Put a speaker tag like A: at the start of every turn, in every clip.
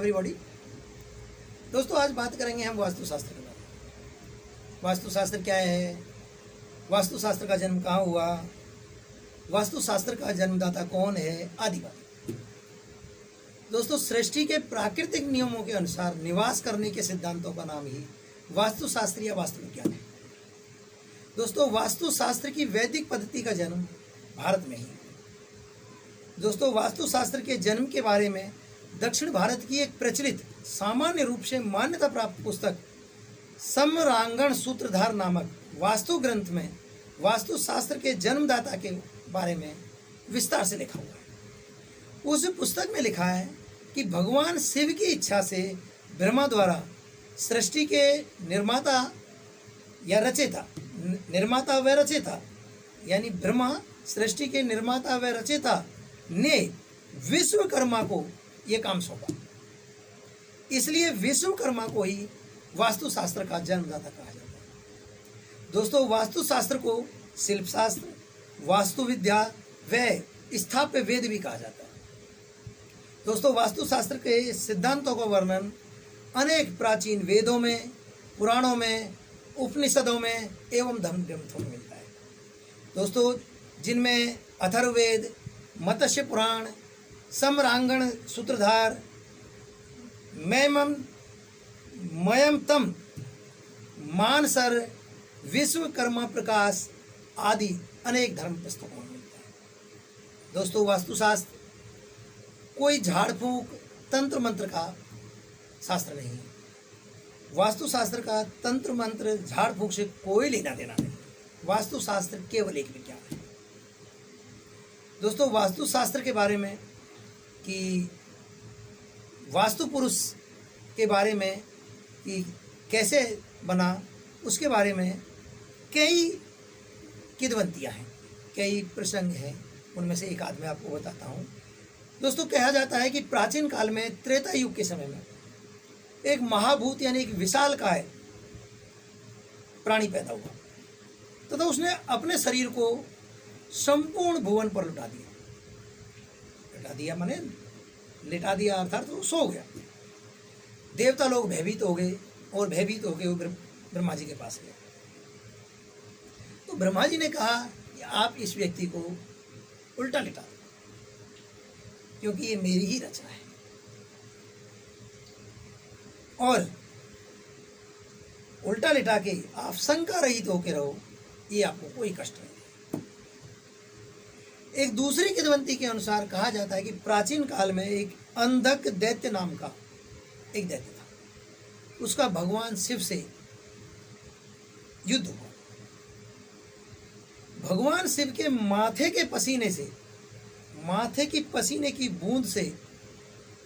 A: Everybody. दोस्तों आज बात करेंगे हम वास्तुशास्त्र के बारे में। वास्तुशास्त्र क्या है, वास्तुशास्त्र का जन्म कहाँ हुआ, वास्तुशास्त्र का जन्मदाता कौन है, आदि बात। दोस्तों सृष्टि के प्राकृतिक नियमों के अनुसार निवास करने के सिद्धांतों का नाम ही वास्तुशास्त्र या वास्तुविज्ञान है। दोस्तों वास्तुशास्त्र की वैदिक पद्धति का जन्म भारत में ही है। दोस्तों वास्तुशास्त्र के जन्म के बारे में दक्षिण भारत की एक प्रचलित सामान्य रूप से मान्यता प्राप्त पुस्तक सम्रांगण सूत्रधार नामक वास्तु ग्रंथ में वास्तुशास्त्र के जन्मदाता के बारे में विस्तार से लिखा हुआ है। उस पुस्तक में लिखा है कि भगवान शिव की इच्छा से ब्रह्मा द्वारा सृष्टि के निर्माता या रचेता, निर्माता व रचेता यानी ब्रह्मा सृष्टि के निर्माता व रचेता ने विश्वकर्मा को यह काम सौंपा, इसलिए विश्वकर्मा को ही वास्तुशास्त्र का जन्मदाता कहा जाता है। दोस्तों वास्तुशास्त्र को शिल्पशास्त्र, वास्तुविद्या व स्थापत्य वेद भी कहा जाता है। दोस्तों वास्तुशास्त्र के सिद्धांतों का वर्णन अनेक प्राचीन वेदों में, पुराणों में, उपनिषदों में एवं धर्म ग्रंथों में मिलता है। दोस्तों जिनमें अथर्ववेद, मत्स्य पुराण, सम्रांगण सूत्रधार, मयमतम, मानसर, विश्वकर्मा प्रकाश आदि अनेक धर्म पुस्तकों में मिलता है। दोस्तों वास्तुशास्त्र कोई झाड़ फूक तंत्र मंत्र का शास्त्र नहीं है। वास्तुशास्त्र का तंत्र मंत्र झाड़ फूक से कोई लेना देना नहीं। वास्तुशास्त्र केवल एक विज्ञान है। दोस्तों वास्तुशास्त्र के बारे में कि वास्तु पुरुष के बारे में कि कैसे बना, उसके बारे में कई किंवदंतियाँ हैं, कई प्रसंग हैं। उनमें से एक आध मैं आपको बताता हूँ। दोस्तों कहा जाता है कि प्राचीन काल में त्रेता युग के समय में एक महाभूत यानी एक विशालकाय प्राणी पैदा हुआ तथा उसने अपने शरीर को संपूर्ण भुवन पर लुटा दिया माने लिटा दिया, अर्थात वो सो गया। देवता लोग भयभीत हो गए और भयभीत होकर वो ब्रह्मा जी के पास गए। तो ब्रह्मा जी ने कहा कि आप इस व्यक्ति को उल्टा लिटा दो, क्योंकि ये मेरी ही रचना है और उल्टा लिटा के आप शंका रहित होकर रहो, ये आपको कोई कष्ट नहीं। एक दूसरी किंवदंती के अनुसार कहा जाता है कि प्राचीन काल में एक अंधक दैत्य नाम का एक दैत्य था। उसका भगवान शिव से युद्ध हुआ। भगवान शिव के माथे के पसीने से, माथे की पसीने की बूंद से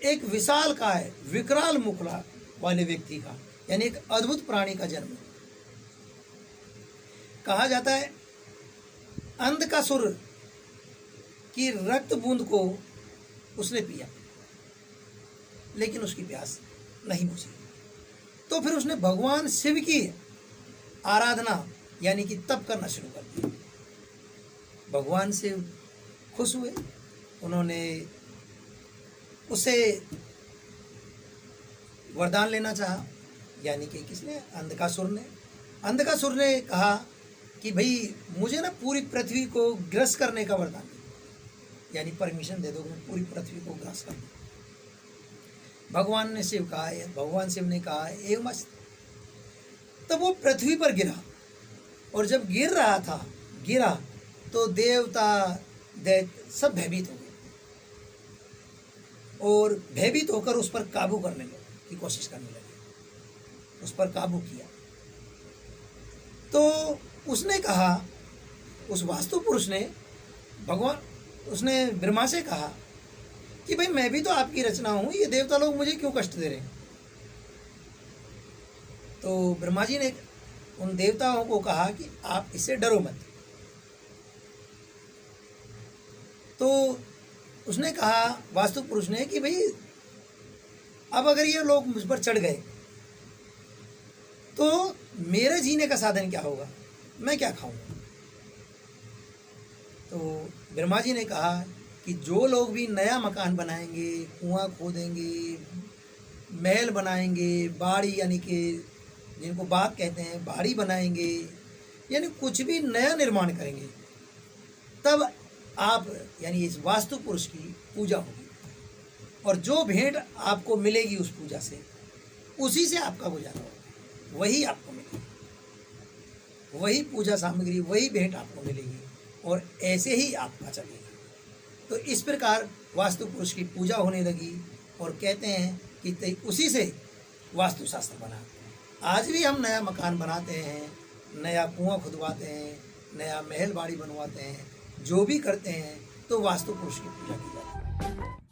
A: एक विशालकाय विकराल मुखड़ा वाले व्यक्ति का यानी एक अद्भुत प्राणी का जन्म। कहा जाता है अंधकासुर की रक्त बूंद को उसने पिया, लेकिन उसकी प्यास नहीं बुझी। तो फिर उसने भगवान शिव की आराधना यानी कि तप करना शुरू कर दिया। भगवान शिव खुश हुए, उन्होंने उसे वरदान लेना चाहा, यानी कि किसने, अंधकासुर ने कहा कि भाई मुझे ना पूरी पृथ्वी को ग्रस करने का वरदान दे, यानी परमिशन दे दो मैं पूरी पृथ्वी को ग्रास कर दूं। भगवान शिव ने कहा एवं अस्त। तब वो पृथ्वी पर गिरा और जब गिरा तो देवता दैत्य सब भयभीत हो गए और भयभीत होकर उस पर काबू करने की कोशिश करने लगे। उस पर काबू किया तो उसने कहा, उस वास्तु पुरुष ने उसने ब्रह्मा से कहा कि भाई मैं भी तो आपकी रचना हूं, ये देवता लोग मुझे क्यों कष्ट दे रहे हैं। तो ब्रह्मा जी ने उन देवताओं को कहा कि आप इससे डरो मत। तो उसने कहा, वास्तु पुरुष ने, कि भाई अब अगर ये लोग मुझ पर चढ़ गए तो मेरे जीने का साधन क्या होगा, मैं क्या खाऊंगा। तो ब्रह्मा जी ने कहा कि जो लोग भी नया मकान बनाएंगे, कुआं खोदेंगे, महल बनाएंगे, बाड़ी यानी कि जिनको बाग कहते हैं, बाड़ी बनाएंगे, यानी कुछ भी नया निर्माण करेंगे, तब आप यानी इस वास्तु पुरुष की पूजा होगी। और जो भेंट आपको मिलेगी उस पूजा से, उसी से आपका गुजारा होगा, वही आपको मिलेगी, वही पूजा सामग्री, वही भेंट आपको मिलेगी और ऐसे ही आपका चलेगा। तो इस प्रकार वास्तु पुरुष की पूजा होने लगी और कहते हैं कि उसी से वास्तुशास्त्र बना। आज भी हम नया मकान बनाते हैं, नया कुआं खुदवाते हैं, नया महल बाड़ी बनवाते हैं, जो भी करते हैं तो वास्तु पुरुष की पूजा की जाती है।